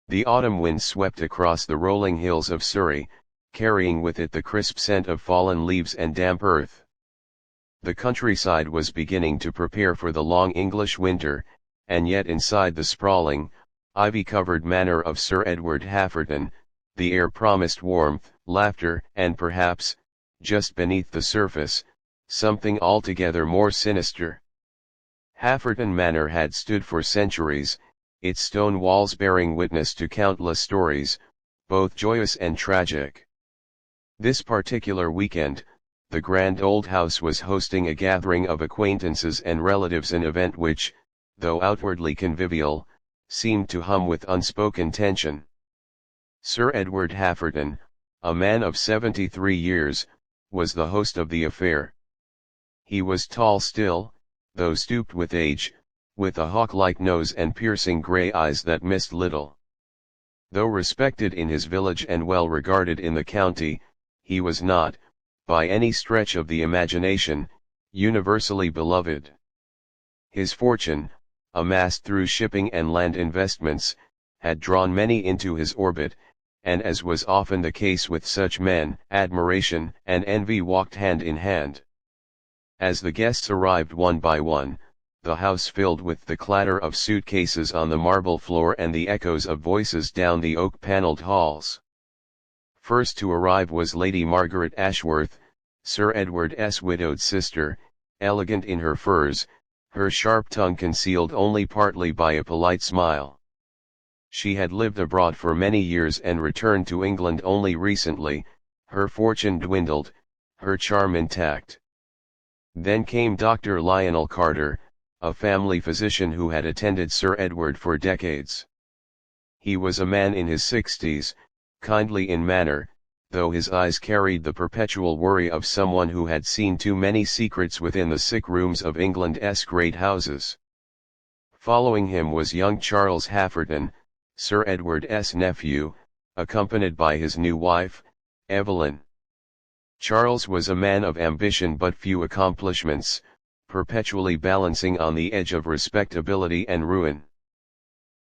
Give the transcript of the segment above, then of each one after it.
The autumn wind swept across the rolling hills of Surrey, carrying with it the crisp scent of fallen leaves and damp earth. The countryside was beginning to prepare for the long English winter, and yet inside the sprawling, ivy-covered manor of Sir Edward Hafferton, the air promised warmth, laughter, and perhaps, just beneath the surface, something altogether more sinister. Hafferton Manor had stood for centuries, its stone walls bearing witness to countless stories, both joyous and tragic. This particular weekend, the grand old house was hosting a gathering of acquaintances and relatives, an event which, though outwardly convivial, seemed to hum with unspoken tension. Sir Edward Hafferton, a man of 73 years, was the host of the affair. He was tall still, though stooped with age, with a hawk-like nose and piercing grey eyes that missed little. Though respected in his village and well regarded in the county, he was not, by any stretch of the imagination, universally beloved. His fortune, amassed through shipping and land investments, had drawn many into his orbit, and as was often the case with such men, admiration and envy walked hand in hand. As the guests arrived one by one, the house filled with the clatter of suitcases on the marble floor and the echoes of voices down the oak-panelled halls. First to arrive was Lady Margaret Ashworth, Sir Edward's widowed sister, elegant in her furs, her sharp tongue concealed only partly by a polite smile. She had lived abroad for many years and returned to England only recently, her fortune dwindled, her charm intact. Then came Dr. Lionel Carter, a family physician who had attended Sir Edward for decades. He was a man in his 60s, kindly in manner, though his eyes carried the perpetual worry of someone who had seen too many secrets within the sick rooms of England's great houses. Following him was young Charles Hafferton, Sir Edward's nephew, accompanied by his new wife, Evelyn. Charles was a man of ambition but few accomplishments, perpetually balancing on the edge of respectability and ruin.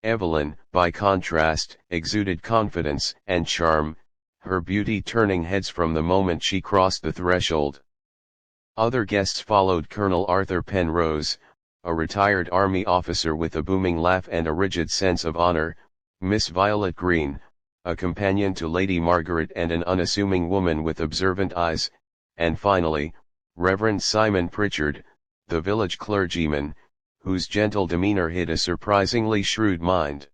Evelyn, by contrast, exuded confidence and charm, her beauty turning heads from the moment she crossed the threshold. Other guests followed: Colonel Arthur Penrose, a retired army officer with a booming laugh and a rigid sense of honor, Miss Violet Green, a companion to Lady Margaret and an unassuming woman with observant eyes, and finally, Reverend Simon Pritchard, the village clergyman, whose gentle demeanor hid a surprisingly shrewd mind.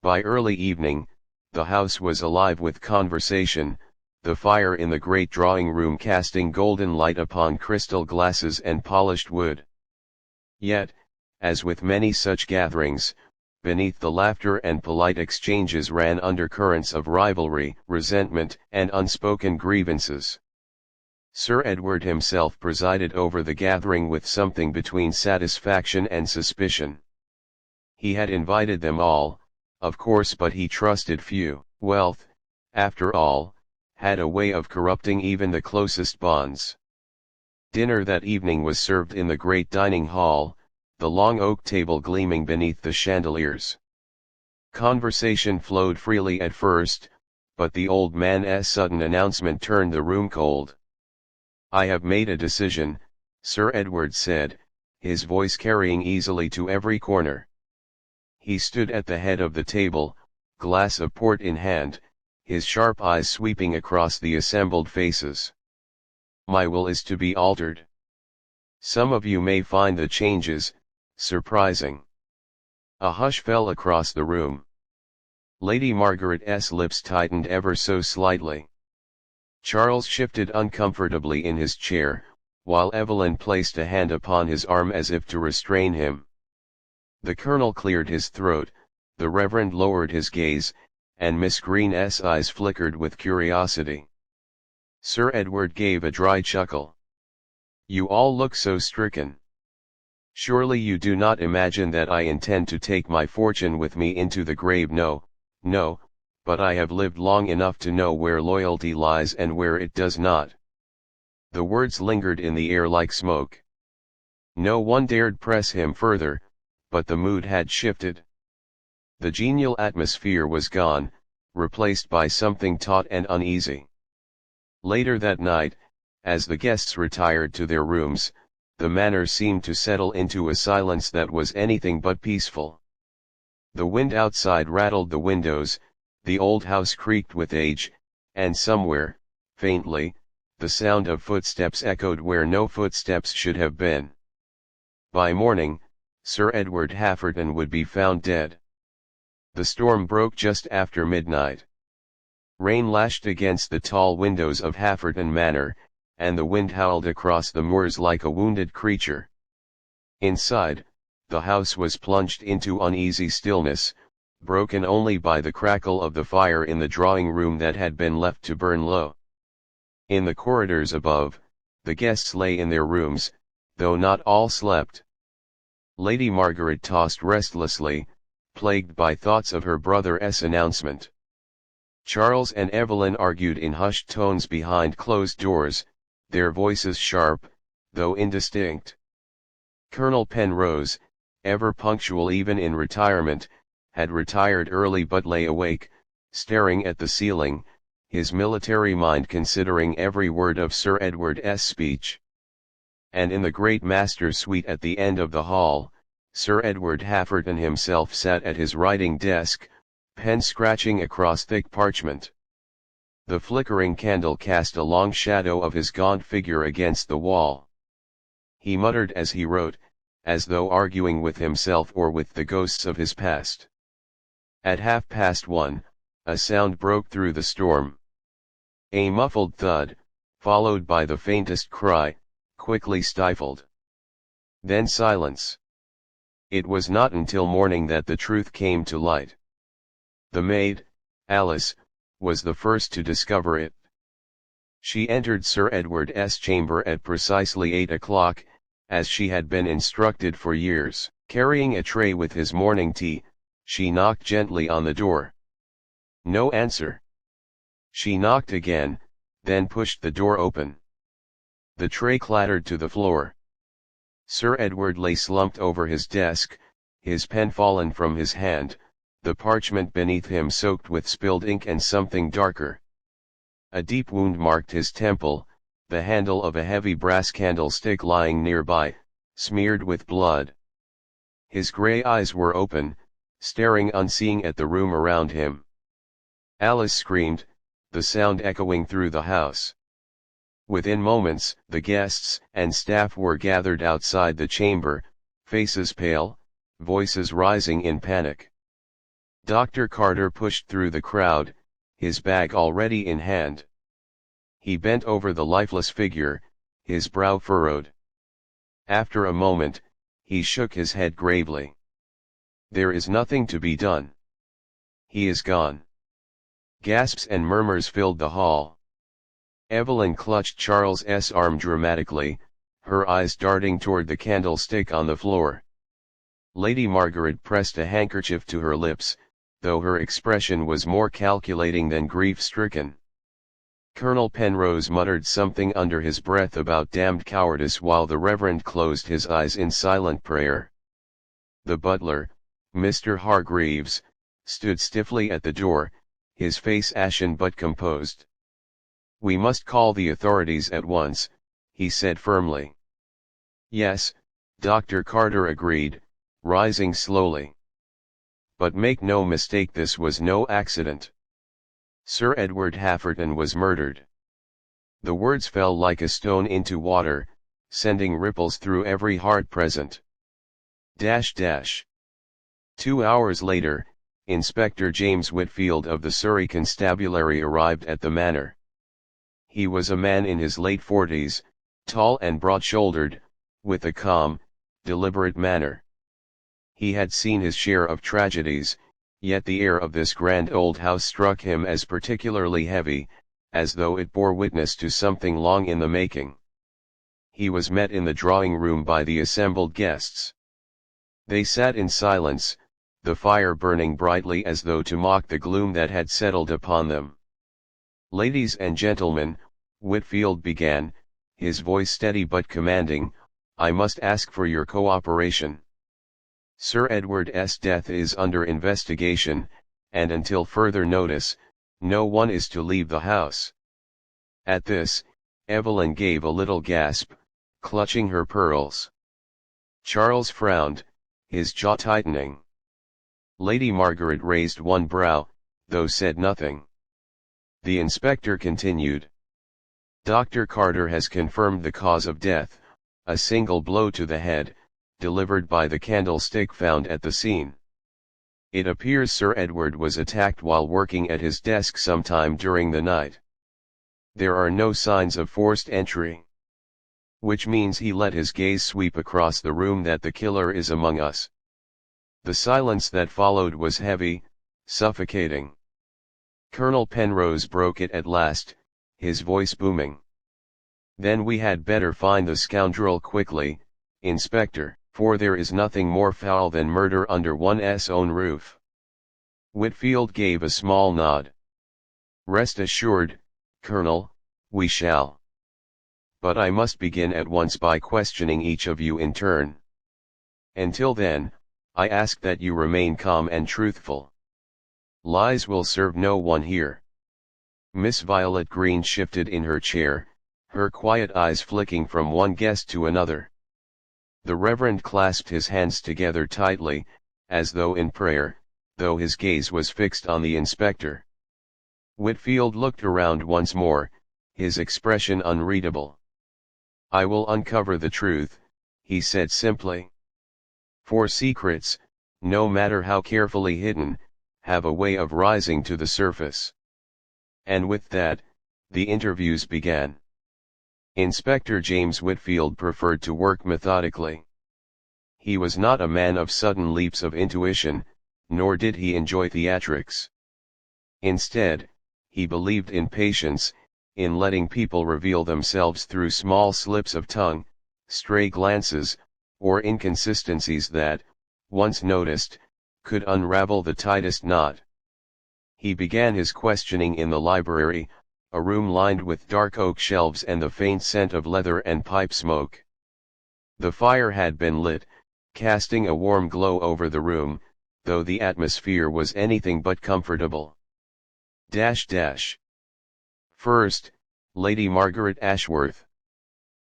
By early evening, the house was alive with conversation, the fire in the great drawing room casting golden light upon crystal glasses and polished wood. Yet, as with many such gatherings, beneath the laughter and polite exchanges ran undercurrents of rivalry, resentment, and unspoken grievances. Sir Edward himself presided over the gathering with something between satisfaction and suspicion. He had invited them all, of course, but he trusted few. Wealth, after all, had a way of corrupting even the closest bonds. Dinner that evening was served in the great dining hall, the long oak table gleaming beneath the chandeliers. Conversation flowed freely at first, but the old man's sudden announcement turned the room cold. "I have made a decision," Sir Edward said, his voice carrying easily to every corner. He stood at the head of the table, glass of port in hand, his sharp eyes sweeping across the assembled faces. "My will is to be altered. Some of you may find the changes surprising." A hush fell across the room. Lady Margaret's lips tightened ever so slightly. Charles shifted uncomfortably in his chair, while Evelyn placed a hand upon his arm as if to restrain him. The Colonel cleared his throat, the Reverend lowered his gaze, and Miss Green's eyes flickered with curiosity. Sir Edward gave a dry chuckle. "You all look so stricken. Surely you do not imagine that I intend to take my fortune with me into the grave? No, no, but I have lived long enough to know where loyalty lies and where it does not." The words lingered in the air like smoke. No one dared press him further, but the mood had shifted. The genial atmosphere was gone, replaced by something taut and uneasy. Later that night, as the guests retired to their rooms, the manor seemed to settle into a silence that was anything but peaceful. The wind outside rattled the windows, the old house creaked with age, and somewhere, faintly, the sound of footsteps echoed where no footsteps should have been. By morning, Sir Edward Hafferton would be found dead. The storm broke just after midnight. Rain lashed against the tall windows of Hafferton Manor, and the wind howled across the moors like a wounded creature. Inside, the house was plunged into uneasy stillness, broken only by the crackle of the fire in the drawing room that had been left to burn low. In the corridors above, the guests lay in their rooms, though not all slept. Lady Margaret tossed restlessly, plagued by thoughts of her brother's announcement. Charles and Evelyn argued in hushed tones behind closed doors, their voices sharp, though indistinct. Colonel Penrose, ever punctual even in retirement, had retired early but lay awake, staring at the ceiling, his military mind considering every word of Sir Edward's speech. And in the great master's suite at the end of the hall, Sir Edward Hafferton himself sat at his writing desk, pen scratching across thick parchment. The flickering candle cast a long shadow of his gaunt figure against the wall. He muttered as he wrote, as though arguing with himself or with the ghosts of his past. At 1:30, a sound broke through the storm. A muffled thud, followed by the faintest cry, quickly stifled. Then silence. It was not until morning that the truth came to light. The maid, Alice, was the first to discover it. She entered Sir Edward's chamber at precisely 8 o'clock, as she had been instructed for years. Carrying a tray with his morning tea, she knocked gently on the door. No answer. She knocked again, then pushed the door open. The tray clattered to the floor. Sir Edward lay slumped over his desk, his pen fallen from his hand, the parchment beneath him soaked with spilled ink and something darker. A deep wound marked his temple, the handle of a heavy brass candlestick lying nearby, smeared with blood. His grey eyes were open, staring unseeing at the room around him. Alice screamed, the sound echoing through the house. Within moments, the guests and staff were gathered outside the chamber, faces pale, voices rising in panic. Dr. Carter pushed through the crowd, his bag already in hand. He bent over the lifeless figure, his brow furrowed. After a moment, he shook his head gravely. There is nothing to be done. He is gone. Gasps and murmurs filled the hall. Evelyn clutched Charles's arm dramatically, her eyes darting toward the candlestick on the floor. Lady Margaret pressed a handkerchief to her lips, though her expression was more calculating than grief-stricken. Colonel Penrose muttered something under his breath about damned cowardice while the Reverend closed his eyes in silent prayer. The butler, Mr. Hargreaves, stood stiffly at the door, his face ashen but composed. "We must call the authorities at once," he said firmly. "Yes," Dr. Carter agreed, rising slowly. "But make no mistake, this was no accident. Sir Edward Hafferton was murdered." The words fell like a stone into water, sending ripples through every heart present. 2 hours later, Inspector James Whitfield of the Surrey Constabulary arrived at the manor. He was a man in his late 40s, tall and broad-shouldered, with a calm, deliberate manner. He had seen his share of tragedies, yet the air of this grand old house struck him as particularly heavy, as though it bore witness to something long in the making. He was met in the drawing-room by the assembled guests. They sat in silence, the fire burning brightly as though to mock the gloom that had settled upon them. "Ladies and gentlemen," Whitfield began, his voice steady but commanding, "I must ask for your cooperation. Sir Edward's death is under investigation, and until further notice, no one is to leave the house." At this, Evelyn gave a little gasp, clutching her pearls. Charles frowned, his jaw tightening. Lady Margaret raised one brow, though said nothing. The inspector continued. "Dr. Carter has confirmed the cause of death, a single blow to the head, delivered by the candlestick found at the scene. It appears Sir Edward was attacked while working at his desk sometime during the night. There are no signs of forced entry. Which means he let his gaze sweep across the room that the killer is among us." The silence that followed was heavy, suffocating. Colonel Penrose broke it at last, his voice booming. "Then we had better find the scoundrel quickly, Inspector, for there is nothing more foul than murder under one's own roof." Whitfield gave a small nod. "Rest assured, Colonel, we shall. But I must begin at once by questioning each of you in turn. Until then, I ask that you remain calm and truthful. Lies will serve no one here." Miss Violet Green shifted in her chair, her quiet eyes flicking from one guest to another. The Reverend clasped his hands together tightly, as though in prayer, though his gaze was fixed on the inspector. Whitfield looked around once more, his expression unreadable. "I will uncover the truth," he said simply. "For secrets, no matter how carefully hidden, have a way of rising to the surface." And with that, the interviews began. Inspector James Whitfield preferred to work methodically. He was not a man of sudden leaps of intuition, nor did he enjoy theatrics. Instead, he believed in patience, in letting people reveal themselves through small slips of tongue, stray glances, or inconsistencies that, once noticed, could unravel the tightest knot. He began his questioning in the library, a room lined with dark oak shelves and the faint scent of leather and pipe smoke. The fire had been lit, casting a warm glow over the room, though the atmosphere was anything but comfortable. First, Lady Margaret Ashworth.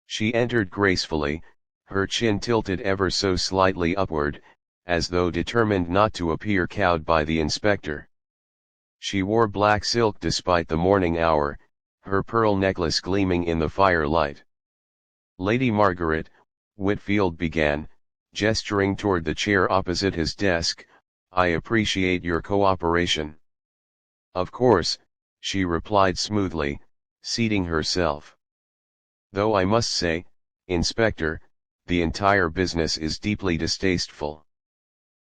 She entered gracefully, her chin tilted ever so slightly upward, as though determined not to appear cowed by the inspector. She wore black silk despite the morning hour, her pearl necklace gleaming in the firelight. "Lady Margaret," Whitfield began, gesturing toward the chair opposite his desk, "I appreciate your cooperation." "Of course," she replied smoothly, seating herself. "Though I must say, Inspector, the entire business is deeply distasteful.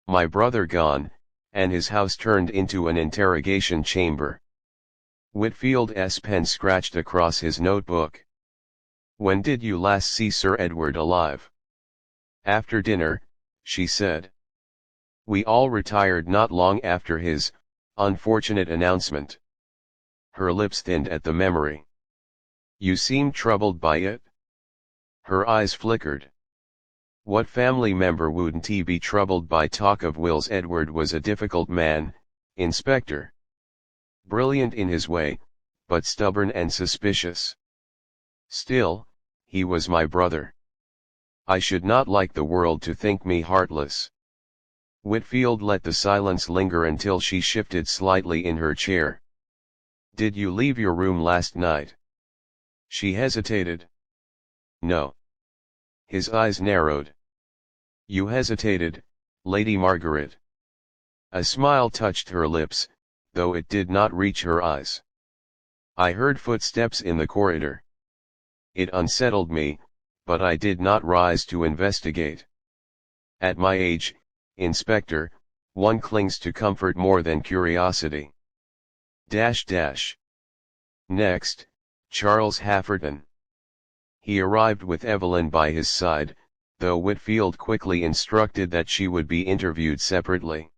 My brother gone, and his house turned into an interrogation chamber." Whitfield's pen scratched across his notebook. "When did you last see Sir Edward alive?" "After dinner," she said. "We all retired not long after his unfortunate announcement." Her lips thinned at the memory. "You seemed troubled by it?" Her eyes flickered. What family member wouldn't he be troubled by talk of Will's? Edward was a difficult man, Inspector. Brilliant in his way, but stubborn and suspicious. Still, he was my brother. I should not like the world to think me heartless." Whitfield let the silence linger until she shifted slightly in her chair. "Did you leave your room last night?" She hesitated. "No." His eyes narrowed. "You hesitated, Lady Margaret." A smile touched her lips, though it did not reach her eyes. "I heard footsteps in the corridor. It unsettled me, but I did not rise to investigate. At my age, Inspector, one clings to comfort more than curiosity." Next, Charles Hafferton. He arrived with Evelyn by his side, though Whitfield quickly instructed that she would be interviewed separately.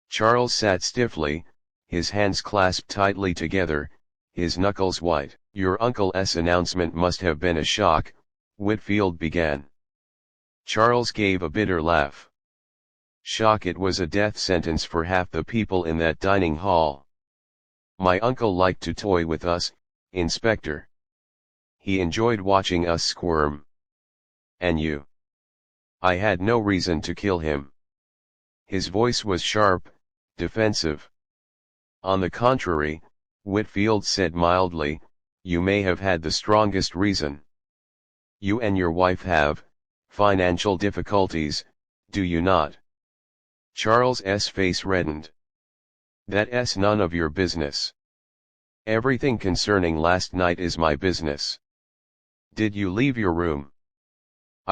Charles sat stiffly, his hands clasped tightly together, his knuckles white. "Your uncle's announcement must have been a shock," Whitfield began. Charles gave a bitter laugh. Shock, it was a death sentence for half the people in that dining hall. My uncle liked to toy with us, Inspector. He enjoyed watching us squirm. And you? I had no reason to kill him. His voice was sharp, defensive. On the contrary, Whitfield said mildly, you may have had the strongest reason. You and your wife have financial difficulties, do you not? Charles's face reddened. That's none of your business. Everything concerning last night is my business. Did you leave your room?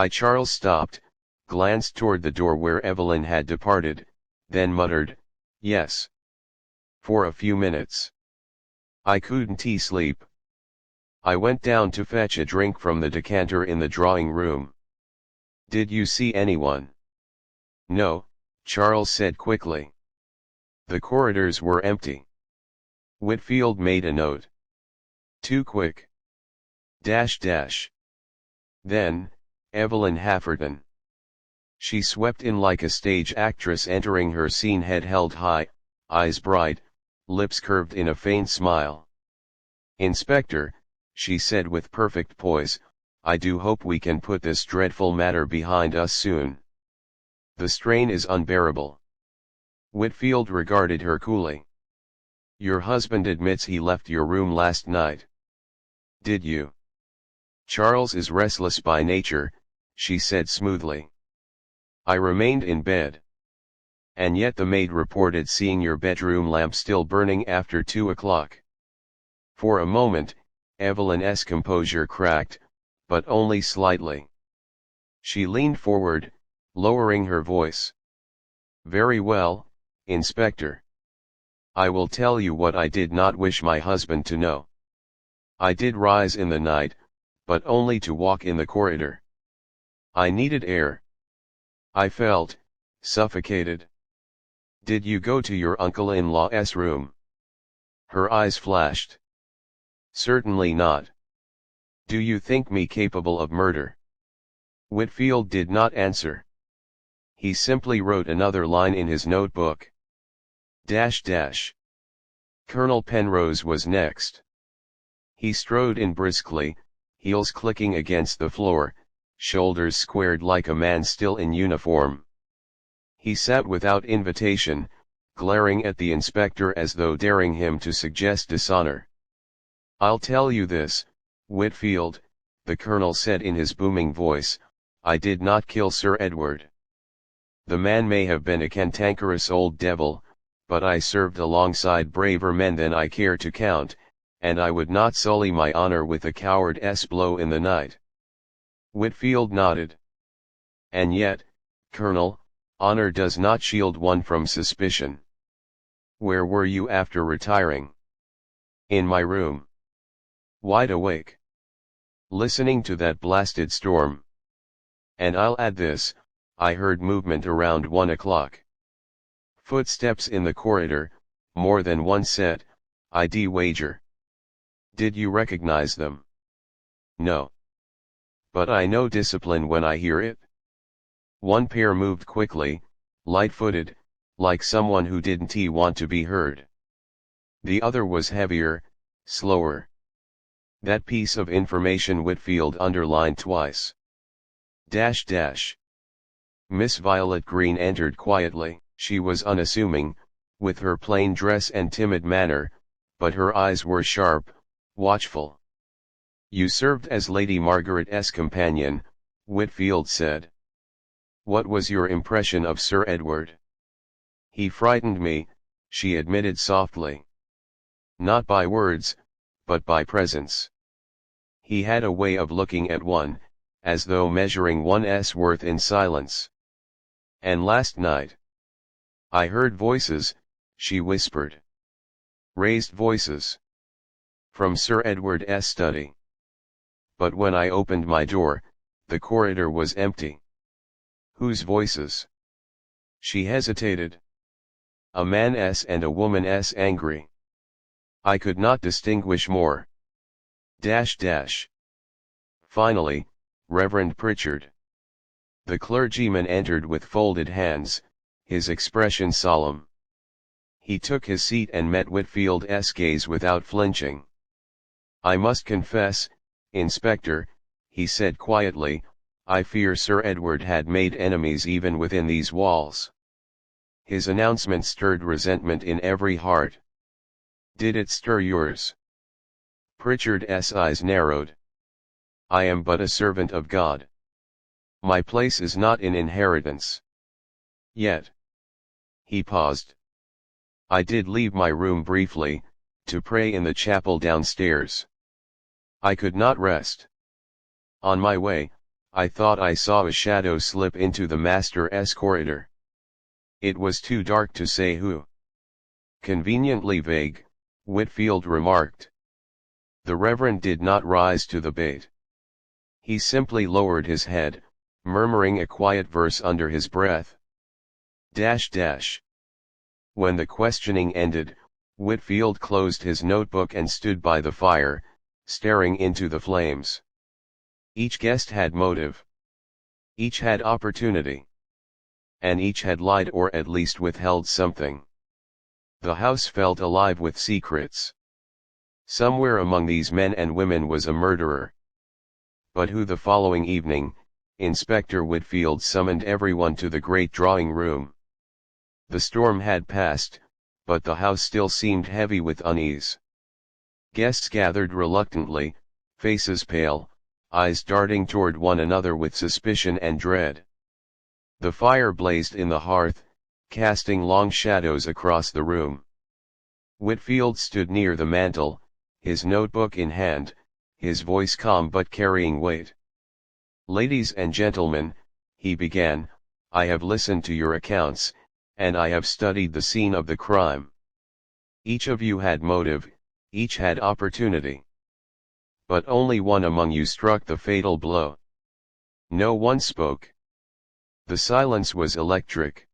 Charles stopped, glanced toward the door where Evelyn had departed, then muttered, yes. For a few minutes. I couldn't sleep. I went down to fetch a drink from the decanter in the drawing room. Did you see anyone? No, Charles said quickly. The corridors were empty. Whitfield made a note. Too quick. Then, Evelyn Hafferton. She swept in like a stage actress entering her scene, head held high, eyes bright, lips curved in a faint smile. Inspector, she said with perfect poise, I do hope we can put this dreadful matter behind us soon. The strain is unbearable. Whitfield regarded her coolly. Your husband admits he left your room last night. Did you? Charles is restless by nature, she said smoothly. I remained in bed. And yet the maid reported seeing your bedroom lamp still burning after 2 o'clock. For a moment, Evelyn's composure cracked, but only slightly. She leaned forward, lowering her voice. Very well, Inspector. I will tell you what I did not wish my husband to know. I did rise in the night, but only to walk in the corridor. I needed air. I felt suffocated. Did you go to your uncle-in-law's room? Her eyes flashed. Certainly not. Do you think me capable of murder? Whitfield did not answer. He simply wrote another line in his notebook. Colonel Penrose was next. He strode in briskly, heels clicking against the floor, shoulders squared like a man still in uniform. He sat without invitation, glaring at the inspector as though daring him to suggest dishonor. I'll tell you this, Whitfield, the colonel said in his booming voice, I did not kill Sir Edward. The man may have been a cantankerous old devil, but I served alongside braver men than I care to count, and I would not sully my honor with a coward's blow in the night. Whitfield nodded. And yet, Colonel, honor does not shield one from suspicion. Where were you after retiring? In my room. Wide awake. Listening to that blasted storm. And I'll add this, I heard movement around 1 o'clock. Footsteps in the corridor, more than one set, I'd wager. Did you recognize them? No. But I know discipline when I hear it. One pair moved quickly, light-footed, like someone who didn't want to be heard. The other was heavier, slower. That piece of information Whitfield underlined twice. Miss Violet Green entered quietly. She was unassuming, with her plain dress and timid manner, but her eyes were sharp, watchful. You served as Lady Margaret's companion, Whitfield said. What was your impression of Sir Edward? He frightened me, she admitted softly. Not by words, but by presence. He had a way of looking at one, as though measuring one's worth in silence. And last night? I heard voices, she whispered. Raised voices. From Sir Edward's study. But when I opened my door, the corridor was empty. Whose voices? She hesitated. A man's and a woman's angry. I could not distinguish more. Finally, Reverend Pritchard. The clergyman entered with folded hands, his expression solemn. He took his seat and met Whitfield's gaze without flinching. "I must confess, Inspector," he said quietly, "I fear Sir Edward had made enemies even within these walls." His announcement stirred resentment in every heart. "Did it stir yours?" Pritchard's eyes narrowed. "I am but a servant of God. My place is not in inheritance. Yet." He paused. "I did leave my room briefly, to pray in the chapel downstairs. I could not rest. On my way, I thought I saw a shadow slip into the master's corridor. It was too dark to say who." "Conveniently vague," Whitfield remarked. The Reverend did not rise to the bait. He simply lowered his head, murmuring a quiet verse under his breath. Dash dash. When the questioning ended, Whitfield closed his notebook and stood by the fire, staring into the flames. Each guest had motive. Each had opportunity. And each had lied or at least withheld something. The house felt alive with secrets. Somewhere among these men and women was a murderer. But who? The following evening, Inspector Whitfield summoned everyone to the great drawing room. The storm had passed, but the house still seemed heavy with unease. Guests gathered reluctantly, faces pale, eyes darting toward one another with suspicion and dread. The fire blazed in the hearth, casting long shadows across the room. Whitfield stood near the mantel, his notebook in hand, his voice calm but carrying weight. "Ladies and gentlemen," he began, "I have listened to your accounts, and I have studied the scene of the crime. Each of you had motive, each had opportunity. But only one among you struck the fatal blow. No one spoke. The silence was electric.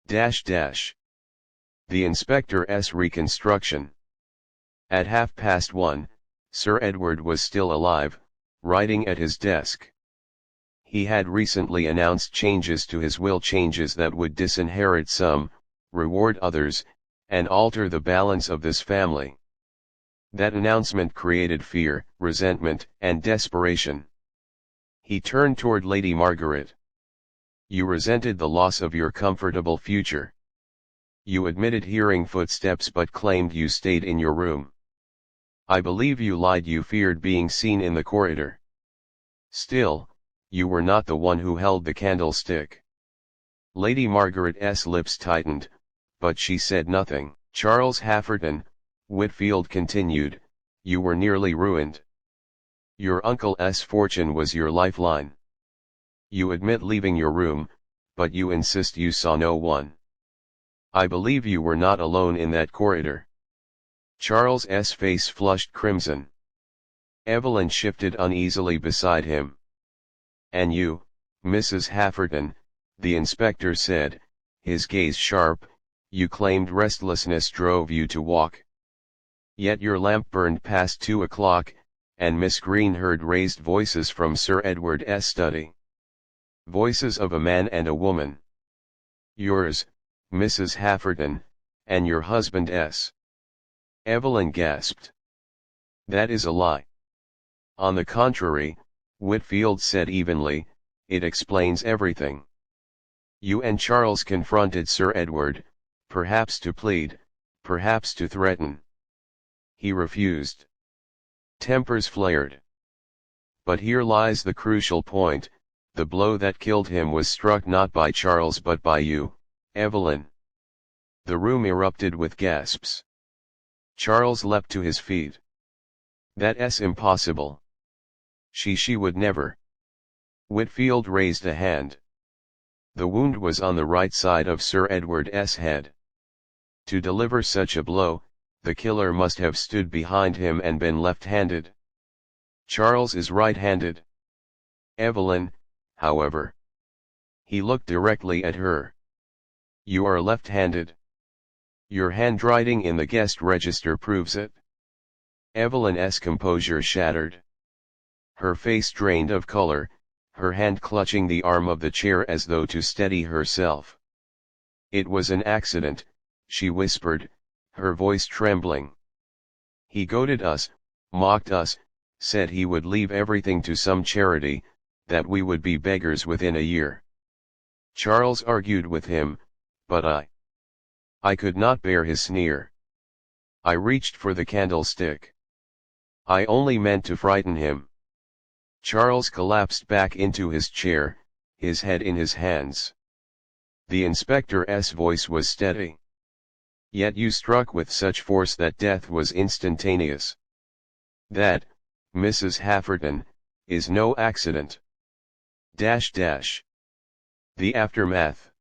Dash dash. The inspector's reconstruction. At 1:30, Sir Edward was still alive, writing at his desk. He had recently announced changes to his will, changes that would disinherit some, reward others, and alter the balance of this family. That announcement created fear, resentment, and desperation. He turned toward Lady Margaret. "You resented the loss of your comfortable future. You admitted hearing footsteps but claimed you stayed in your room. I believe you lied, you feared being seen in the corridor. Still, you were not the one who held the candlestick." Lady Margaret's lips tightened, but she said nothing. "Charles Hafferton," Whitfield continued, "you were nearly ruined. Your uncle's fortune was your lifeline. You admit leaving your room, but you insist you saw no one. I believe you were not alone in that corridor." Charles's face flushed crimson. Evelyn shifted uneasily beside him. "And you, Mrs. Hafferton," the inspector said, his gaze sharp, "you claimed restlessness drove you to walk. Yet your lamp burned past 2 o'clock, and Miss Green heard raised voices from Sir Edward's study. Voices of a man and a woman. Yours, Mrs. Hafferton, and your husband's." Evelyn gasped. "That is a lie." "On the contrary," Whitfield said evenly, "it explains everything. You and Charles confronted Sir Edward, perhaps to plead, perhaps to threaten. He refused. Tempers flared. But here lies the crucial point, the blow that killed him was struck not by Charles but by you, Evelyn." The room erupted with gasps. Charles leapt to his feet. "That's impossible. She would never." Whitfield raised a hand. The wound was on the right side of Sir Edward's head. To deliver such a blow, the killer must have stood behind him and been left-handed. Charles is right-handed. Evelyn, however. He looked directly at her. "You are left-handed. Your handwriting in the guest register proves it." Evelyn's composure shattered. Her face drained of color, her hand clutching the arm of the chair as though to steady herself. "It was an accident," she whispered, her voice trembling. "He goaded us, mocked us, said he would leave everything to some charity, that we would be beggars within a year. Charles argued with him, but I could not bear his sneer. I reached for the candlestick. I only meant to frighten him." Charles collapsed back into his chair, his head in his hands. The inspector's voice was steady. "Yet you struck with such force that death was instantaneous. That, Mrs. Hafferton, is no accident. The aftermath."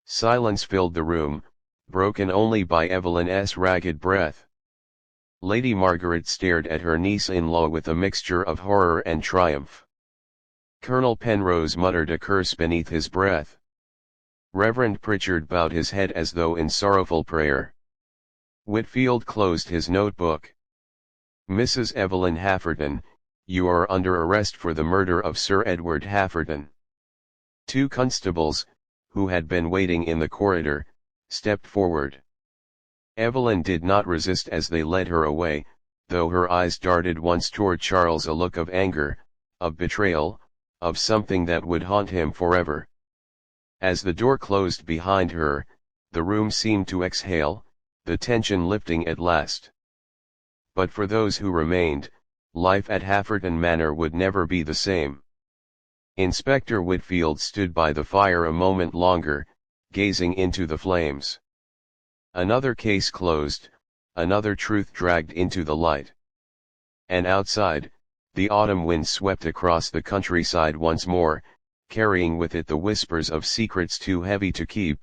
Silence filled the room, broken only by Evelyn's ragged breath. Lady Margaret stared at her niece-in-law with a mixture of horror and triumph. Colonel Penrose muttered a curse beneath his breath. Reverend Pritchard bowed his head as though in sorrowful prayer. Whitfield closed his notebook. "Mrs. Evelyn Hafferton, you are under arrest for the murder of Sir Edward Hafferton." Two constables, who had been waiting in the corridor, stepped forward. Evelyn did not resist as they led her away, though her eyes darted once toward Charles, a look of anger, of betrayal, of something that would haunt him forever. As the door closed behind her, the room seemed to exhale, the tension lifting at last. But for those who remained, life at Hafferton Manor would never be the same. Inspector Whitfield stood by the fire a moment longer, gazing into the flames. Another case closed, another truth dragged into the light. And outside, the autumn wind swept across the countryside once more, carrying with it the whispers of secrets too heavy to keep,